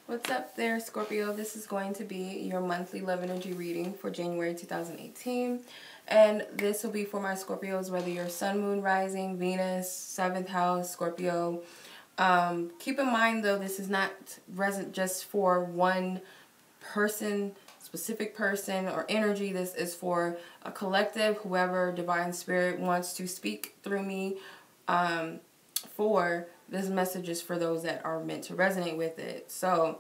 What's up there, Scorpio? This is going to be your monthly love energy reading for January 2018. And this will be for my Scorpios, whether you're Sun, Moon, Rising, Venus, 7th house, Scorpio. Keep in mind, though, this is not just for one person, specific person or energy. This is for a collective, whoever Divine Spirit wants to speak through me for. This message is for those that are meant to resonate with it. So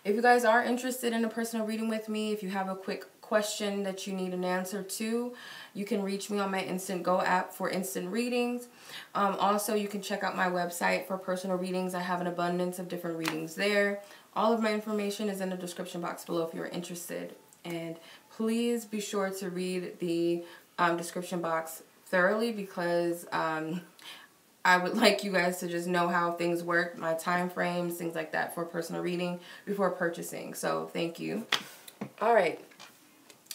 if you guys are interested in a personal reading with me, if you have a quick question that you need an answer to, you can reach me on my Instantgo app for instant readings. Also, you can check out my website for personal readings. I have an abundance of different readings there. All of my information is in the description box below if you're interested. And please be sure to read the description box thoroughly, because I would like you guys to just know how things work, my time frames, things like that for personal reading before purchasing. So thank you. All right,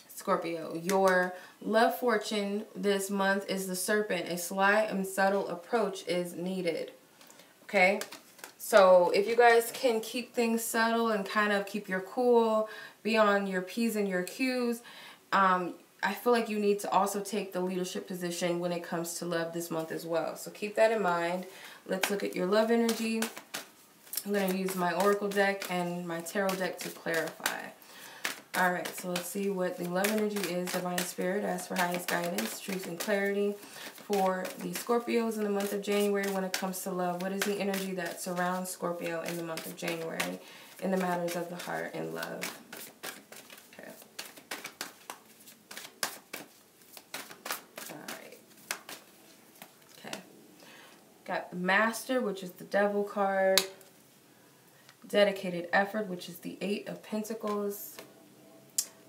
Scorpio, your love fortune this month is the Serpent. A sly and subtle approach is needed. Okay, so if you guys can keep things subtle and kind of keep your cool, be on your P's and your Q's, I feel like you need to also take the leadership position when it comes to love this month as well. So keep that in mind. Let's look at your love energy. I'm going to use my Oracle deck and my Tarot deck to clarify. Alright, so let's see what the love energy is. Divine Spirit, ask for highest guidance, truth, and clarity for the Scorpios in the month of January when it comes to love. What is the energy that surrounds Scorpio in the month of January in the matters of the heart and love? Got the Master, which is the Devil card. Dedicated Effort, which is the 8 of Pentacles.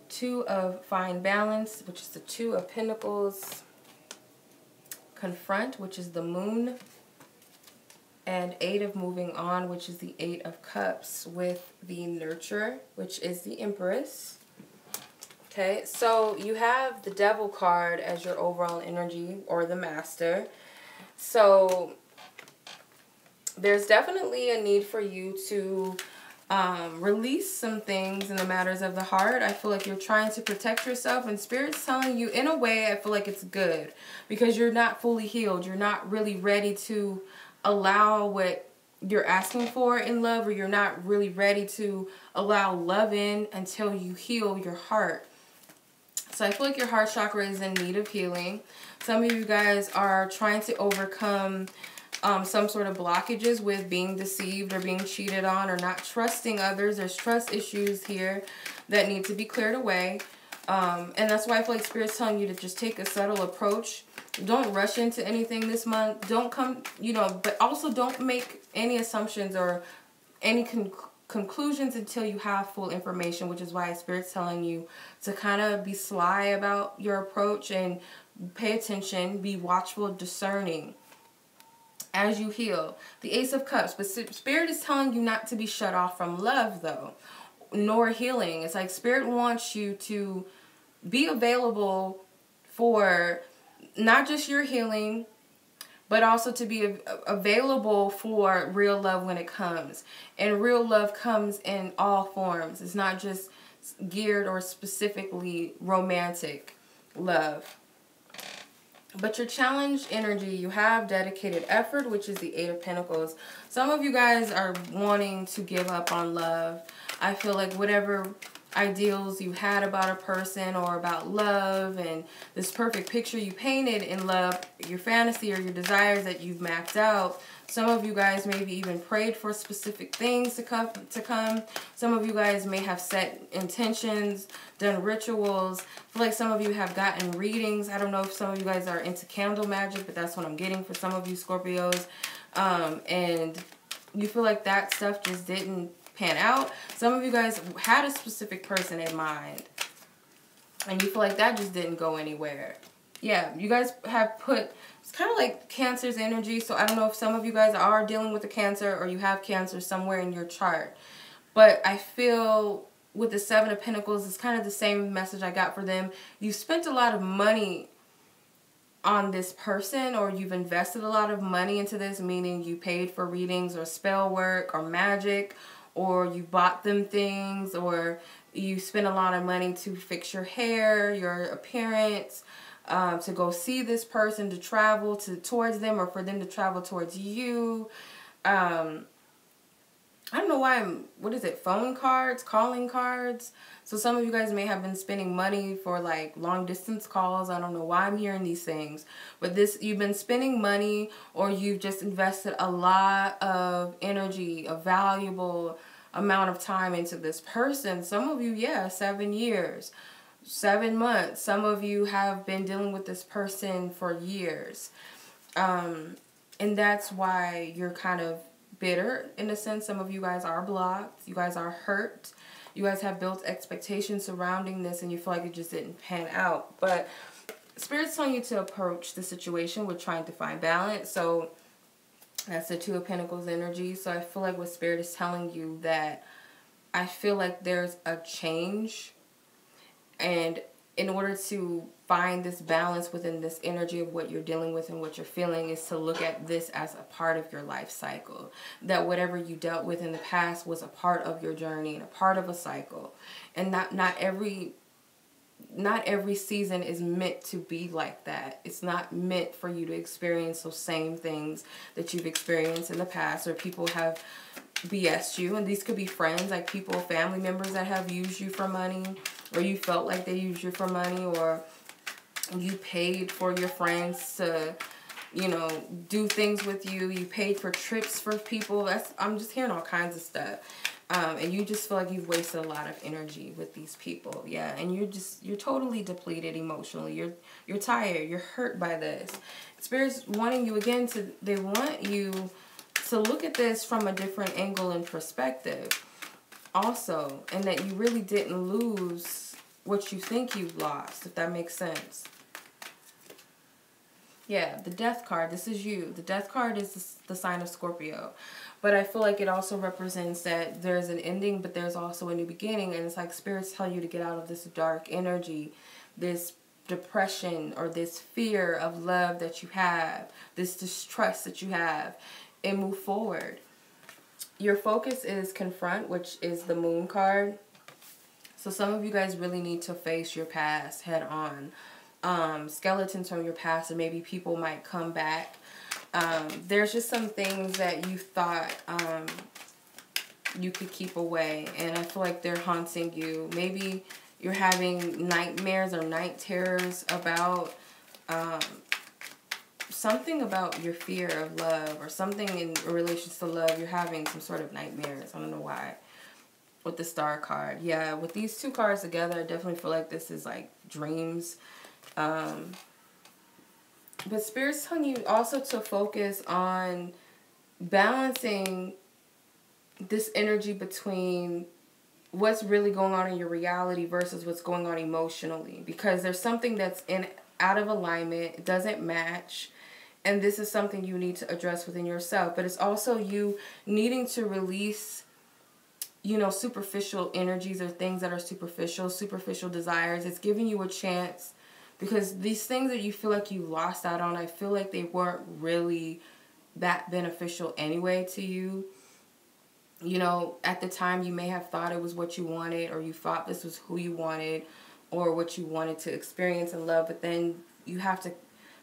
2 of Fine Balance, which is the 2 of Pentacles. Confront, which is the Moon. And 8 of Moving On, which is the 8 of Cups, with the Nurturer, which is the Empress. Okay, so you have the Devil card as your overall energy, or the Master. So there's definitely a need for you to release some things in the matters of the heart. I feel like you're trying to protect yourself, and Spirit's telling you, in a way, I feel like it's good, because you're not fully healed. You're not really ready to allow what you're asking for in love, or you're not really ready to allow love in until you heal your heart. So I feel like your heart chakra is in need of healing. Some of you guys are trying to overcome some sort of blockages with being deceived or being cheated on or not trusting others. There's trust issues here that need to be cleared away. And that's why I feel like Spirit's telling you to just take a subtle approach. Don't rush into anything this month. Don't come, but also don't make any assumptions or any conclusions until you have full information, which is why Spirit's telling you to kind of be sly about your approach and pay attention, be watchful, discerning as you heal. The Ace of Cups, but Spirit is telling you not to be shut off from love, though, nor healing. It's like Spirit wants you to be available for not just your healing, but also to be available for real love when it comes. And real love comes in all forms. It's not just geared or specifically romantic love. But your challenged energy, you have Dedicated Effort, which is the 8 of Pentacles. Some of you guys are wanting to give up on love. I feel like whatever ideals you had about a person or about love and this perfect picture you painted in love, your fantasy or your desires that you've mapped out, some of you guys maybe even prayed for specific things to come. Some of you guys may have set intentions, done rituals. I feel like some of you have gotten readings. I don't know if some of you guys are into candle magic, but that's what I'm getting for some of you Scorpios. And you feel like that stuff just didn't pan out. Some of you guys had a specific person in mind, and you feel like that just didn't go anywhere. Yeah, you guys have put, it's kind of like Cancer's energy, so I don't know if some of you guys are dealing with a Cancer or you have Cancer somewhere in your chart. But I feel with the 7 of Pentacles, it's kind of the same message I got for them. You spent a lot of money on this person, or you've invested a lot of money into this, meaning you paid for readings or spell work or magic, or you bought them things, or you spent a lot of money to fix your hair, your appearance, to go see this person, to travel towards them, or for them to travel towards you. I don't know why what is it, phone cards, calling cards. So some of you guys may have been spending money for like long distance calls. I don't know why I'm hearing these things. But you've been spending money, or you've just invested a lot of energy, a valuable amount of time into this person. Some of you, yeah, 7 years, 7 months. Some of you have been dealing with this person for years. And that's why you're kind of bitter in a sense. Some of you guys are blocked. You guys are hurt. You guys have built expectations surrounding this, and you feel like it just didn't pan out. But Spirit's telling you to approach the situation with trying to find balance. So that's the Two of Pentacles energy. So I feel like what Spirit is telling you, that I feel like there's a change, and in order to find this balance within this energy of what you're dealing with and what you're feeling, is to look at this as a part of your life cycle. That whatever you dealt with in the past was a part of your journey and a part of a cycle. And not every season is meant to be like that. It's not meant for you to experience those same things that you've experienced in the past, or people have BS'd you. And these could be friends, like people, family members that have used you for money, or you felt like they used you for money, or you paid for your friends to, you know, do things with you. You paid for trips for people. I'm just hearing all kinds of stuff. And you just feel like you've wasted a lot of energy with these people. Yeah, and you're totally depleted emotionally. You're tired. You're hurt by this. Spirit's wanting you again they want you to look at this from a different angle and perspective also, and that you really didn't lose what you think you've lost, if that makes sense. Yeah, the Death card, this is you. The Death card is the sign of Scorpio. But I feel like it also represents that there's an ending, but there's also a new beginning. And it's like Spirit's telling you to get out of this dark energy, this depression, or this fear of love that you have, this distrust that you have, and move forward. Your focus is confront, which is the Moon card. So some of you guys really need to face your past head on. Skeletons from your past, and maybe people might come back. There's just some things that you thought you could keep away, and I feel like they're haunting you. Maybe you're having nightmares or night terrors about something about your fear of love, or something in relation to love. You're having some sort of nightmares. I don't know why. With the Star card. Yeah, with these two cards together, I definitely feel like this is like dreams. But Spirit's telling you also to focus on balancing this energy between what's really going on in your reality versus what's going on emotionally. Because there's something that's out of alignment, it doesn't match, and this is something you need to address within yourself. But it's also you needing to release, you know, superficial energies, or things that are superficial desires. It's giving you a chance, because these things that you feel like you lost out on, I feel like they weren't really that beneficial anyway to you. You know, at the time you may have thought it was what you wanted, or you thought this was who you wanted, or what you wanted to experience and love. But then you have to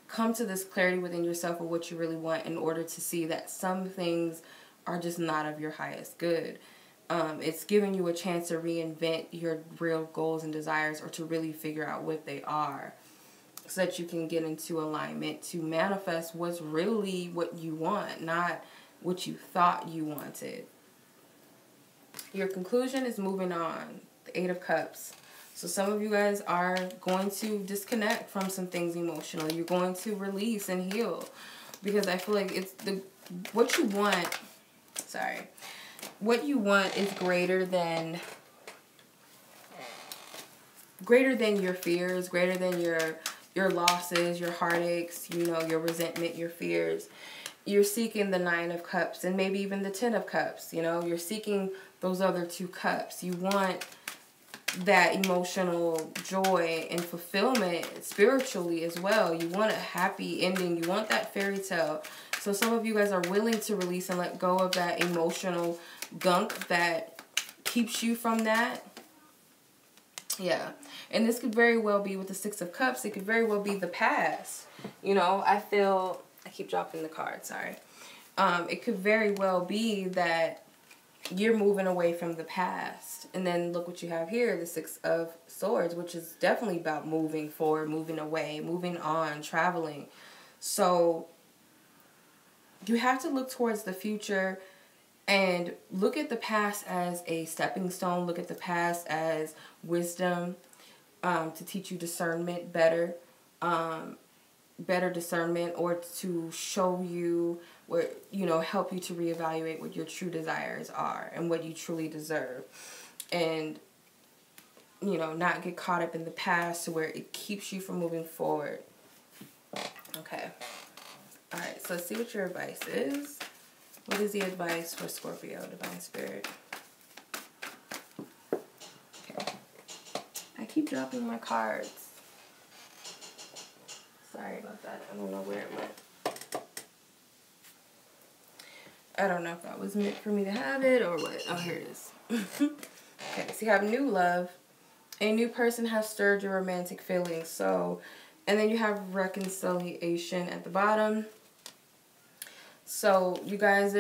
come to this clarity within yourself of what you really want, in order to see that some things are just not of your highest good. It's giving you a chance to reinvent your real goals and desires, or to really figure out what they are, so that you can get into alignment to manifest what's really what you want, not what you thought you wanted. Your conclusion is moving on. The Eight of Cups. So some of you guys are going to disconnect from some things emotionally. You're going to release and heal, because I feel like it's what you want. Sorry. What you want is greater than your fears, greater than your losses, your heartaches, you know, your resentment, your fears. You're seeking the Nine of Cups, and maybe even the Ten of Cups. You know, you're seeking those other two cups. You want that emotional joy and fulfillment spiritually as well. You want a happy ending. You want that fairy tale. So some of you guys are willing to release and let go of that emotional gunk that keeps you from that. Yeah. And this could very well be with the Six of Cups. It could very well be the past. You know, I keep dropping the card, sorry. It could very well be that you're moving away from the past. And then look what you have here, the Six of Swords, which is definitely about moving forward, moving away, moving on, traveling. So you have to look towards the future and look at the past as a stepping stone. Look at the past as wisdom, to teach you discernment better, better discernment, or to show you where, you know, help you to reevaluate what your true desires are and what you truly deserve. And, you know, not get caught up in the past to where it keeps you from moving forward. Okay. All right, so let's see what your advice is. What is the advice for Scorpio, Divine Spirit? Okay. I keep dropping my cards. Sorry about that. I don't know where it went. I don't know if that was meant for me to have it or what. Oh, here it is. Okay, so you have new love. A new person has stirred your romantic feelings. So, and then you have reconciliation at the bottom. So, you guys,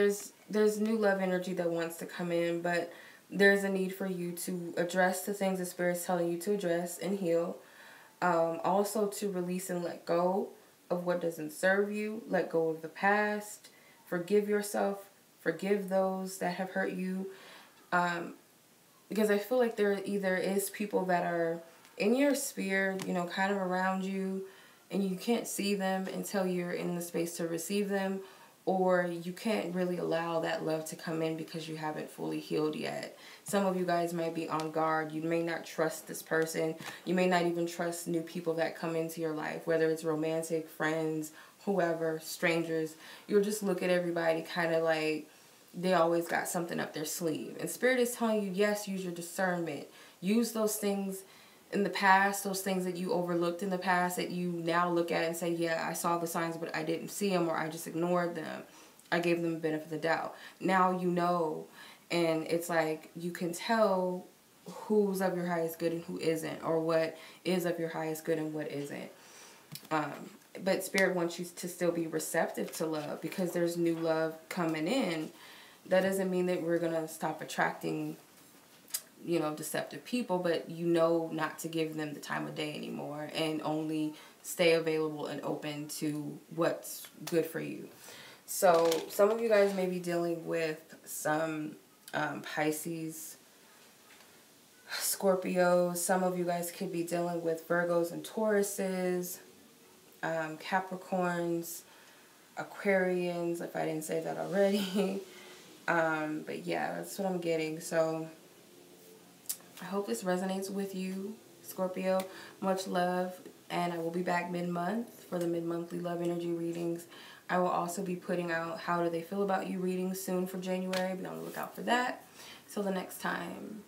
there's new love energy that wants to come in, but there's a need for you to address the things the Spirit's telling you to address and heal. Also to release and let go of what doesn't serve you. Let go of the past. Forgive yourself. Forgive those that have hurt you. Because I feel like there either is people that are in your sphere, you know, kind of around you, and you can't see them until you're in the space to receive them, or you can't really allow that love to come in because you haven't fully healed yet. Some of you guys might be on guard. You may not trust this person. You may not even trust new people that come into your life, whether it's romantic, friends, whoever, strangers. You'll just look at everybody kind of like they always got something up their sleeve. And Spirit is telling you, yes, use your discernment. Use those things in the past, those things that you overlooked in the past that you now look at and say, yeah, I saw the signs, but I didn't see them, or I just ignored them. I gave them the benefit of the doubt. Now you know, and it's like you can tell who's of your highest good and who isn't, or what is of your highest good and what isn't. But Spirit wants you to still be receptive to love because there's new love coming in. That doesn't mean that we're going to stop attracting, you know, deceptive people, but you know not to give them the time of day anymore and only stay available and open to what's good for you. So some of you guys may be dealing with some Pisces, Scorpios. Some of you guys could be dealing with Virgos and Tauruses, Capricorns, Aquarians, if I didn't say that already. But yeah, that's what I'm getting. So I hope this resonates with you, Scorpio. Much love. And I will be back mid-month for the mid-monthly love energy readings. I will also be putting out how do they feel about you readings soon for January. Be on the lookout for that. Till the next time.